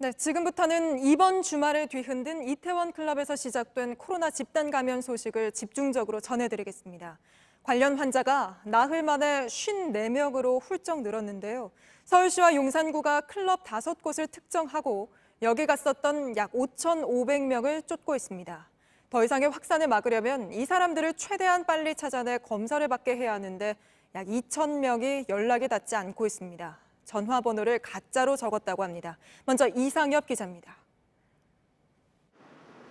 네, 지금부터는 이번 주말을 뒤흔든 이태원 클럽에서 시작된 코로나 집단 감염 소식을 집중적으로 전해드리겠습니다. 관련 환자가 나흘 만에 54명으로 훌쩍 늘었는데요. 서울시와 용산구가 클럽 5곳을 특정하고 여기 갔었던 약 5,500명을 쫓고 있습니다. 더 이상의 확산을 막으려면 이 사람들을 최대한 빨리 찾아내 검사를 받게 해야 하는데 약 2,000명이 연락이 닿지 않고 있습니다. 전화번호를 가짜로 적었다고 합니다. 먼저 이상엽 기자입니다.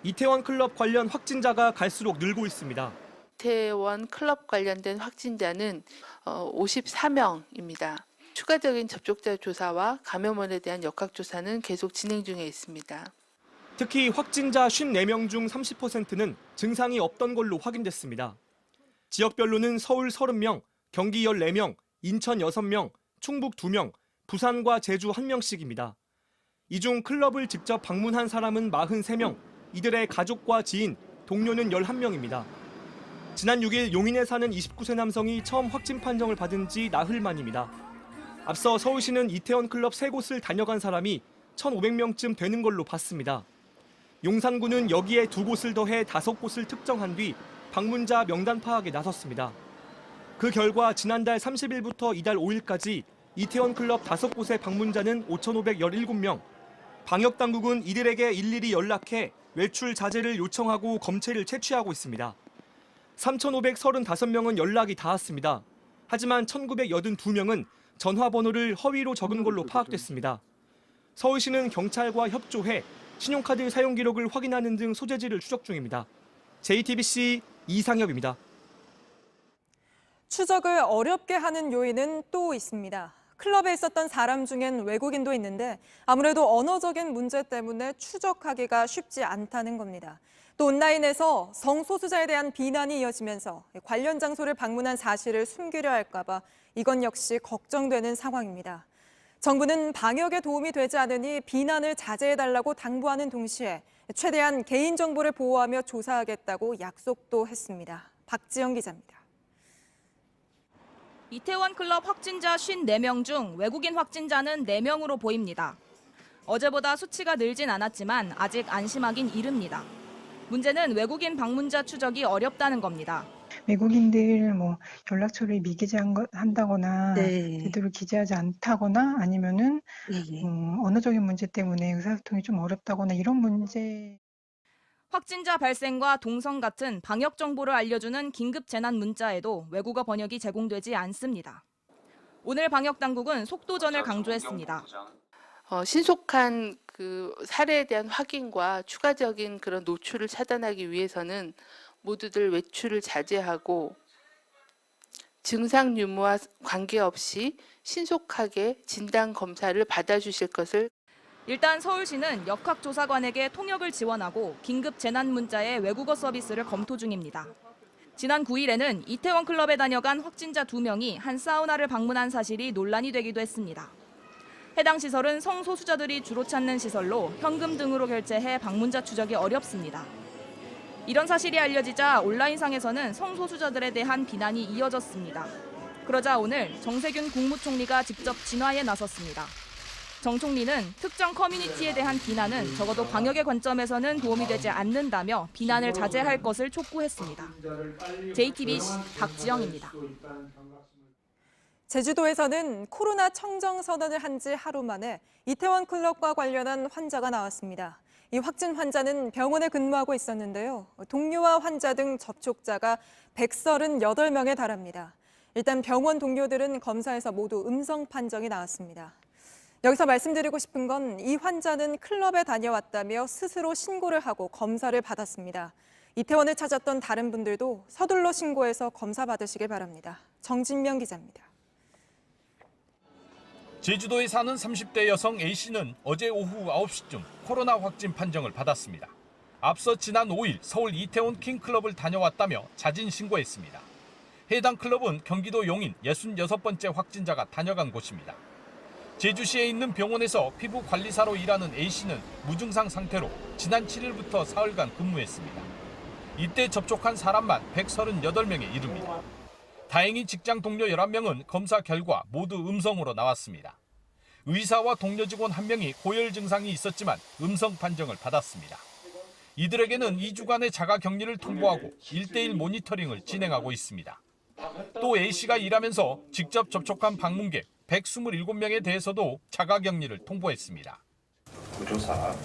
이태원 클럽 관련 확진자가 갈수록 늘고 있습니다. 이태원 클럽 관련된 확진자는 54명입니다. 추가적인 접촉자 조사와 감염원에 대한 역학조사는 계속 진행 중에 있습니다. 특히 확진자 54명 중 30%는 증상이 없던 걸로 확인됐습니다. 지역별로는 서울 30명, 경기 14명, 인천 6명, 충북 2명, 부산과 제주 1명씩입니다. 이 중 클럽을 직접 방문한 사람은 43명, 이들의 가족과 지인, 동료는 11명입니다. 지난 6일 용인에 사는 29세 남성이 처음 확진 판정을 받은 지 나흘 만입니다. 앞서 서울시는 이태원 클럽 3곳을 다녀간 사람이 1,500명쯤 되는 걸로 봤습니다. 용산구는 여기에 2곳을 더해 5곳을 특정한 뒤 방문자 명단 파악에 나섰습니다. 그 결과 지난달 30일부터 이달 5일까지 이태원 클럽 5곳의 방문자는 5,517명. 방역당국은 이들에게 일일이 연락해 외출 자제를 요청하고 검체를 채취하고 있습니다. 3,535명은 연락이 닿았습니다. 하지만 1,982명은 전화번호를 허위로 적은 걸로 파악됐습니다. 서울시는 경찰과 협조해 신용카드 사용 기록을 확인하는 등 소재지를 추적 중입니다. JTBC 이상엽입니다. 추적을 어렵게 하는 요인은 또 있습니다. 클럽에 있었던 사람 중엔 외국인도 있는데 아무래도 언어적인 문제 때문에 추적하기가 쉽지 않다는 겁니다. 또 온라인에서 성소수자에 대한 비난이 이어지면서 관련 장소를 방문한 사실을 숨기려 할까 봐 이건 역시 걱정되는 상황입니다. 정부는 방역에 도움이 되지 않으니 비난을 자제해달라고 당부하는 동시에 최대한 개인정보를 보호하며 조사하겠다고 약속도 했습니다. 박지영 기자입니다. 이태원 클럽 확진자 54명 중 외국인 확진자는 4명으로 보입니다. 어제보다 수치가 늘진 않았지만 아직 안심하긴 이릅니다. 문제는 외국인 방문자 추적이 어렵다는 겁니다. 외국인들 연락처를 미기재한다거나 제대로 기재하지 않다거나 아니면은 언어적인 문제 때문에 의사소통이 좀 어렵다거나 이런 문제. 확진자 발생과 동선 같은 방역 정보를 알려주는 긴급 재난 문자에도 외국어 번역이 제공되지 않습니다. 오늘 방역 당국은 속도전을 강조했습니다. 신속한 그 사례에 대한 확인과 추가적인 그런 노출을 차단하기 위해서는 모두들 외출을 자제하고 증상 유무와 관계없이 신속하게 진단 검사를 받아주실 것을. 일단 서울시는 역학조사관에게 통역을 지원하고 긴급 재난 문자의 외국어 서비스를 검토 중입니다. 지난 9일에는 이태원 클럽에 다녀간 확진자 2명이 한 사우나를 방문한 사실이 논란이 되기도 했습니다. 해당 시설은 성소수자들이 주로 찾는 시설로 현금 등으로 결제해 방문자 추적이 어렵습니다. 이런 사실이 알려지자 온라인상에서는 성소수자들에 대한 비난이 이어졌습니다. 그러자 오늘 정세균 국무총리가 직접 진화에 나섰습니다. 정 총리는 특정 커뮤니티에 대한 비난은 적어도 방역의 관점에서는 도움이 되지 않는다며 비난을 자제할 것을 촉구했습니다. JTBC 박지영입니다. 제주도에서는 코로나 청정 선언을 한 지 하루 만에 이태원 클럽과 관련한 환자가 나왔습니다. 이 확진 환자는 병원에 근무하고 있었는데요. 동료와 환자 등 접촉자가 138명에 달합니다. 일단 병원 동료들은 검사에서 모두 음성 판정이 나왔습니다. 여기서 말씀드리고 싶은 건 이 환자는 클럽에 다녀왔다며 스스로 신고를 하고 검사를 받았습니다. 이태원을 찾았던 다른 분들도 서둘러 신고해서 검사 받으시길 바랍니다. 정진명 기자입니다. 제주도에 사는 30대 여성 A씨는 어제 오후 9시쯤 코로나 확진 판정을 받았습니다. 앞서 지난 5일 서울 이태원 킹클럽을 다녀왔다며 자진 신고했습니다. 해당 클럽은 경기도 용인 66번째 확진자가 다녀간 곳입니다. 제주시에 있는 병원에서 피부관리사로 일하는 A씨는 무증상 상태로 지난 7일부터 사흘간 근무했습니다. 이때 접촉한 사람만 138명에 이릅니다. 다행히 직장 동료 11명은 검사 결과 모두 음성으로 나왔습니다. 의사와 동료 직원 1명이 고열 증상이 있었지만 음성 판정을 받았습니다. 이들에게는 2주간의 자가격리를 통보하고 1:1 모니터링을 진행하고 있습니다. 또 A씨가 일하면서 직접 접촉한 방문객 127명에 대해서도 자가격리를 통보했습니다. 구조사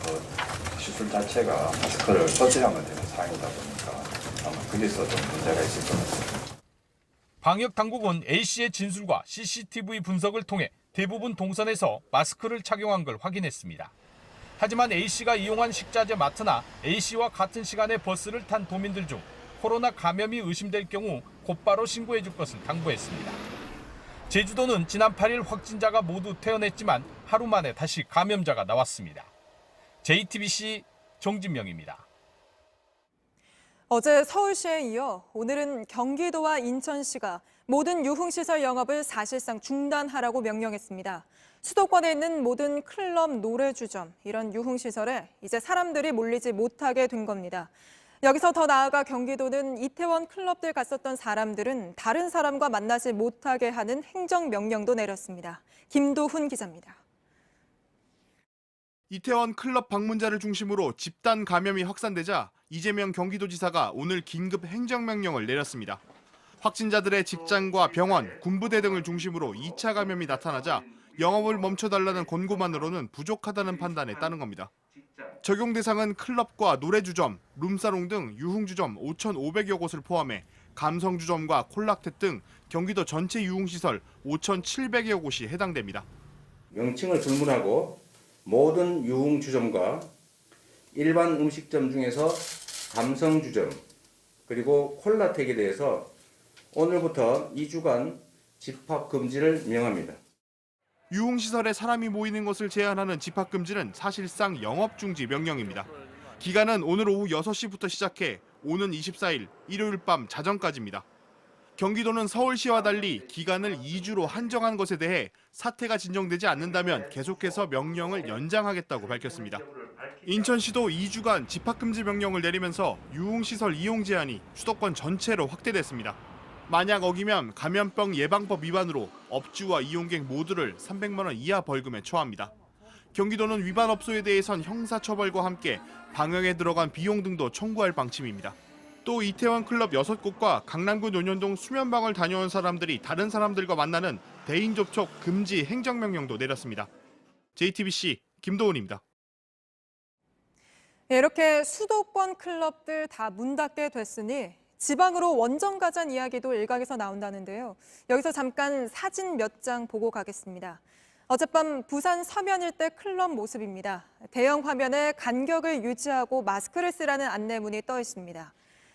시술 자체가 마스크를 서술하면 되는 사항이다 보니까 아마 거기서 좀 문제가 있을 것 같습니다. 방역 당국은 A씨의 진술과 CCTV 분석을 통해 대부분 동선에서 마스크를 착용한 걸 확인했습니다. 하지만 A씨가 이용한 식자재 마트나 A씨와 같은 시간에 버스를 탄 도민들 중 코로나 감염이 의심될 경우 곧바로 신고해 줄 것을 당부했습니다. 제주도는 지난 8일 확진자가 모두 퇴원했지만 하루 만에 다시 감염자가 나왔습니다. JTBC 정진명입니다. 어제 서울시에 이어 오늘은 경기도와 인천시가 모든 유흥시설 영업을 사실상 중단하라고 명령했습니다. 수도권에 있는 모든 클럽, 노래주점, 이런 유흥시설에 이제 사람들이 몰리지 못하게 된 겁니다. 여기서 더 나아가 경기도는 이태원 클럽들 갔었던 사람들은 다른 사람과 만나지 못하게 하는 행정명령도 내렸습니다. 김도훈 기자입니다. 이태원 클럽 방문자를 중심으로 집단 감염이 확산되자 이재명 경기도지사가 오늘 긴급 행정명령을 내렸습니다. 확진자들의 직장과 병원, 군부대 등을 중심으로 2차 감염이 나타나자 영업을 멈춰달라는 권고만으로는 부족하다는 판단에 따른 겁니다. 적용 대상은 클럽과 노래주점, 룸사롱 등 유흥주점 5,500여 곳을 포함해 감성주점과 콜락텟 등 경기도 전체 유흥시설 5,700여 곳이 해당됩니다. 명칭을 불문하고 모든 유흥주점과 일반 음식점 중에서 감성주점 그리고 콜라텍에 대해서 오늘부터 2주간 집합금지를 명합니다. 유흥시설에 사람이 모이는 것을 제한하는 집합금지는 사실상 영업중지 명령입니다. 기간은 오늘 오후 6시부터 시작해 오는 24일 일요일 밤 자정까지입니다. 경기도는 서울시와 달리 기간을 2주로 한정한 것에 대해 사태가 진정되지 않는다면 계속해서 명령을 연장하겠다고 밝혔습니다. 인천시도 2주간 집합금지 명령을 내리면서 유흥시설 이용 제한이 수도권 전체로 확대됐습니다. 만약 어기면 감염병 예방법 위반으로 업주와 이용객 모두를 300만 원 이하 벌금에 처합니다. 경기도는 위반 업소에 대해선 형사처벌과 함께 방역에 들어간 비용 등도 청구할 방침입니다. 또 이태원 클럽 6곳과 강남구 논현동 수면방을 다녀온 사람들이 다른 사람들과 만나는 대인 접촉 금지 행정명령도 내렸습니다. JTBC 김도훈입니다. 이렇게 수도권 클럽들 다 문 닫게 됐으니 지방으로 원정 가자는 이야기도 일각에서 나온다는데요. 여기서 잠깐 사진 몇 장 보고 가겠습니다. 어젯밤 부산 서면 일대 클럽 모습입니다. 대형 화면에 간격을 유지하고 마스크를 쓰라는 안내문이 떠 있습니다.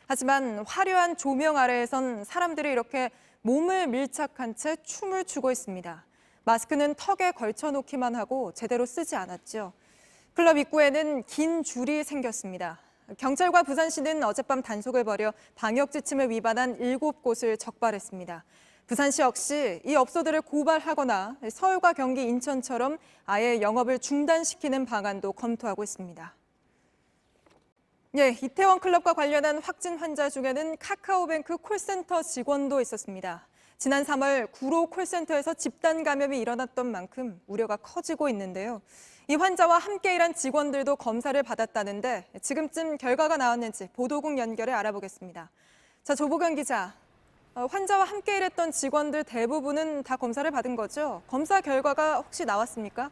하지만 화려한 조명 아래에선 사람들이 이렇게 몸을 밀착한 채 춤을 추고 있습니다. 마스크는 턱에 걸쳐놓기만 하고 제대로 쓰지 않았죠. 클럽 입구에는 긴 줄이 생겼습니다. 경찰과 부산시는 어젯밤 단속을 벌여 방역 지침을 위반한 7곳을 적발했습니다. 부산시 역시 이 업소들을 고발하거나 서울과 경기, 인천처럼 아예 영업을 중단시키는 방안도 검토하고 있습니다. 이태원 클럽과 관련한 확진 환자 중에는 카카오뱅크 콜센터 직원도 있었습니다. 지난 3월 구로 콜센터에서 집단 감염이 일어났던 만큼 우려가 커지고 있는데요. 이 환자와 함께 일한 직원들도 검사를 받았다는데 지금쯤 결과가 나왔는지 보도국 연결해 알아보겠습니다. 자, 조보경 기자, 환자와 함께 일했던 직원들 대부분은 다 검사를 받은 거죠? 검사 결과가 혹시 나왔습니까?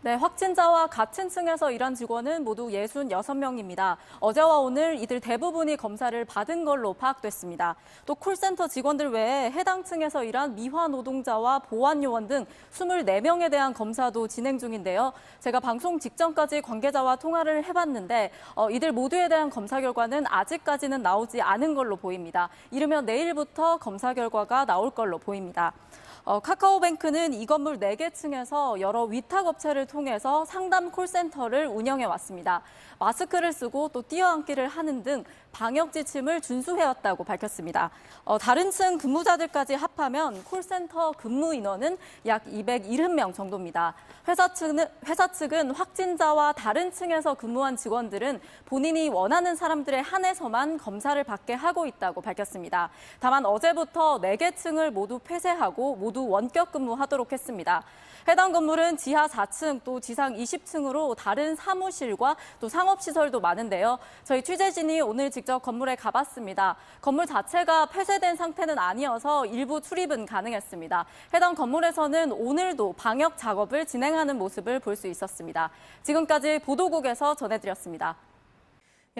네, 확진자와 같은 층에서 일한 직원은 모두 66명입니다. 어제와 오늘 이들 대부분이 검사를 받은 걸로 파악됐습니다. 또 콜센터 직원들 외에 해당 층에서 일한 미화 노동자와 보안 요원 등 24명에 대한 검사도 진행 중인데요. 제가 방송 직전까지 관계자와 통화를 해봤는데 이들 모두에 대한 검사 결과는 아직까지는 나오지 않은 걸로 보입니다. 이르면 내일부터 검사 결과가 나올 걸로 보입니다. 카카오뱅크는 이 건물 4개 층에서 여러 위탁업체를 통해서 상담 콜센터를 운영해 왔습니다. 마스크를 쓰고 또 뛰어앉기를 하는 등 방역 지침을 준수해왔다고 밝혔습니다. 다른 층 근무자들까지 합하면 콜센터 근무 인원은 약 270명 정도입니다. 회사 측은 확진자와 다른 층에서 근무한 직원들은 본인이 원하는 사람들에 한해서만 검사를 받게 하고 있다고 밝혔습니다. 다만 어제부터 4개 층을 모두 폐쇄하고 모두 원격 근무하도록 했습니다. 해당 건물은 지하 4층 또 지상 20층으로 다른 사무실과 또 상업시설도 많은데요. 저희 취재진이 오늘 직접 건물에 가봤습니다. 건물 자체가 폐쇄된 상태는 아니어서 일부 출입은 가능했습니다. 해당 건물에서는 오늘도 방역 작업을 진행하는 모습을 볼 수 있었습니다. 지금까지 보도국에서 전해드렸습니다.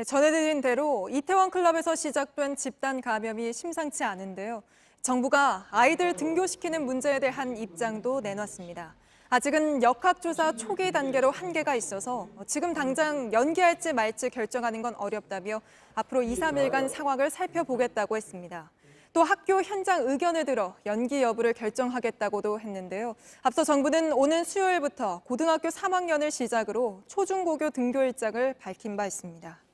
전해드린 대로 이태원 클럽에서 시작된 집단 감염이 심상치 않은데요. 정부가 아이들 등교시키는 문제에 대한 입장도 내놨습니다. 아직은 역학조사 초기 단계로 한계가 있어서 지금 당장 연기할지 말지 결정하는 건 어렵다며 앞으로 2, 3일간 상황을 살펴보겠다고 했습니다. 또 학교 현장 의견을 들어 연기 여부를 결정하겠다고도 했는데요. 앞서 정부는 오는 수요일부터 고등학교 3학년을 시작으로 초중고교 등교 일정을 밝힌 바 있습니다.